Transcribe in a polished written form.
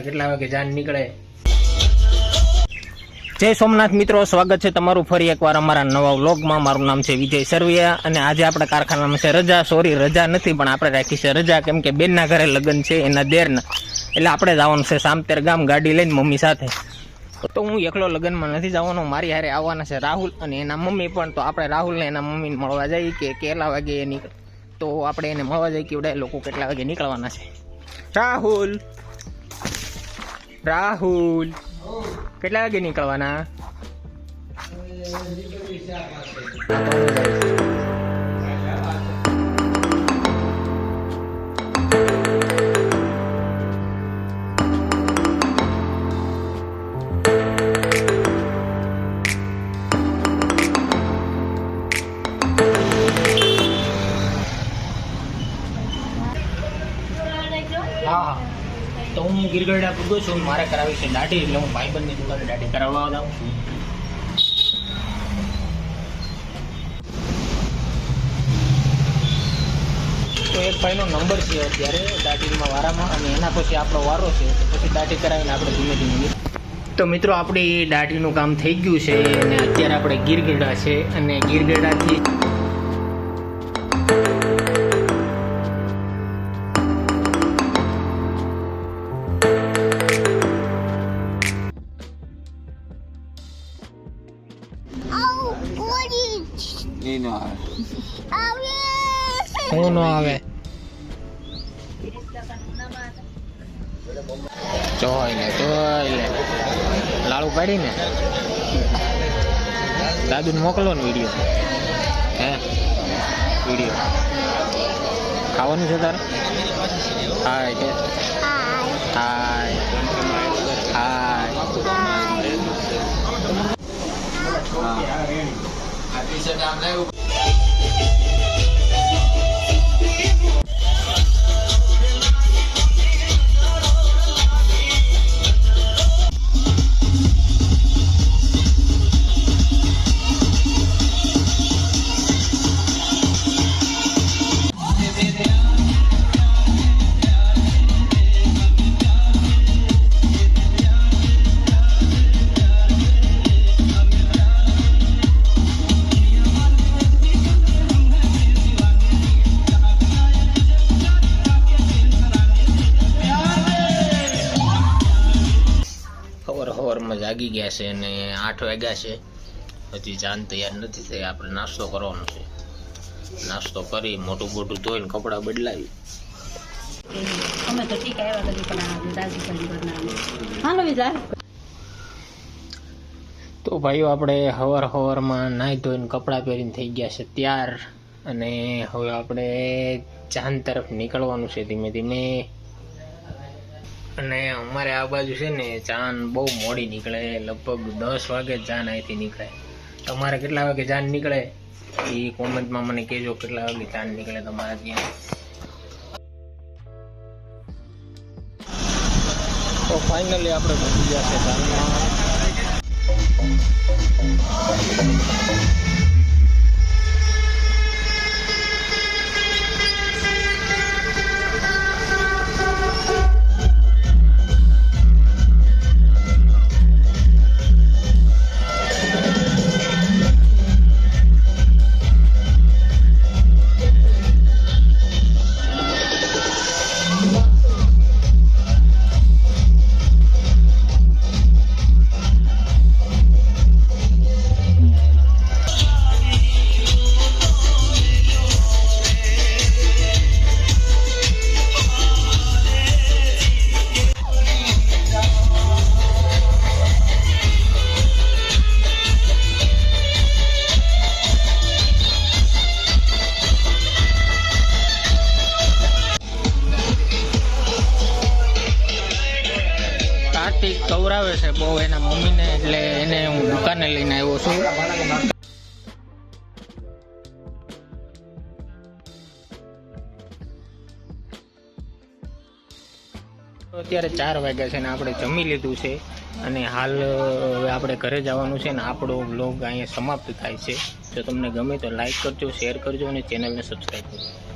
તમારે કેટલા વાગે જાન નીકળે. જય સોમનાથ મિત્રો, સ્વાગત છે તમારું ફરી એકવાર અમારા નવા વ્લોગમાં. મારું નામ છે વિજય સરવિયા અને આજે આપણે કારખાનામાં છે રજા. સોરી, રજા નથી પણ આપણે રાખી છે રજા, કેમ કે બેનના ઘરે લગ્ન છે એના દેરના, એટલે આપણે જવાનું છે સામતેર ગામ ગાડી લઈને મમ્મી સાથે. તો હું એકલો લગ્નમાં નથી જવાનો, મારી હારે આવવાના છે રાહુલ અને એના મમ્મી પણ. તો આપણે રાહુલને એના મમ્મીને મળવા જઈએ કે કેટલા વાગે એ નીકળે, તો આપણે એને મળવા જઈએ કે લોકો કેટલા વાગે નીકળવાના છે. રાહુલ રાહુલ કેટલા વાગે નીકળવાના? હા, તો હું ગીરગઢડા પૂગો છું. મારે કરાવી છે દાઢી, એટલે હું ભાઈબંધની દુકાને દાઢી કરાવવા જાઉં છું. તો એક ભાઈનો નંબર છે અત્યારે દાઢીમાં વારામાં, અને એના પછી આપણો વારો છે, તો પછી દાઢી કરાવીને આપણે ધીમે ધીમે. તો મિત્રો, આપણી દાઢીનું કામ થઈ ગયું છે અને અત્યારે આપણે ગીરગઢડા છે, અને ગીરગઢડાથી હું નો આવે જોઈને લાડુ પાડીને દાદુને મોકલો ને વિડીયો. વિડીયો ખાવાનું છે તારે? હાય કે હાય હાય. સવારમાં જાગી ગયા છે અને 8 વાગ્યા છે, હજી જાન તૈયાર નથી થઈ. આપણે નાસ્તો કરવાનો છે. નાસ્તો કરી મોટું બોટું ધોઈને કપડાં બદલાવી. તો ભાઈઓ, આપણે સવારમાં નાહી ધોઈને કપડાં પહેરીને થઈ ગયા છે તૈયાર, અને હવે આપણે જાન તરફ નીકળવાનું છે ધીમે ધીમે. અને અમારે આ બાજુ છે ને જાન બહુ મોડી નીકળે, લગભગ 10 વાગે જાન અહીંથી નીકળે. તમારે કેટલા વાગે જાન નીકળે એ કોમેન્ટમાં મને કહેજો, કેટલા વાગે જાન નીકળે તમારે ત્યાં. તો ફાઇનલી આપણે પહોંચી ગયા છે જાનમાં. કવરાવે છે બહુ એના મમ્મીને, એટલે એને હું દુકાને લઈને આવ્યો છું. અત્યારે 4 વાગ્યા છે ને આપણે જમી લીધું છે, અને હાલ હવે આપણે ઘરે જવાનું છે ને આપણો વ્લોગ અહીંયા સમાપ્ત થાય છે. જો તમને ગમે તો લાઈક કરજો, શેર કરજો અને ચેનલને સબસ્ક્રાઈબ કરજો.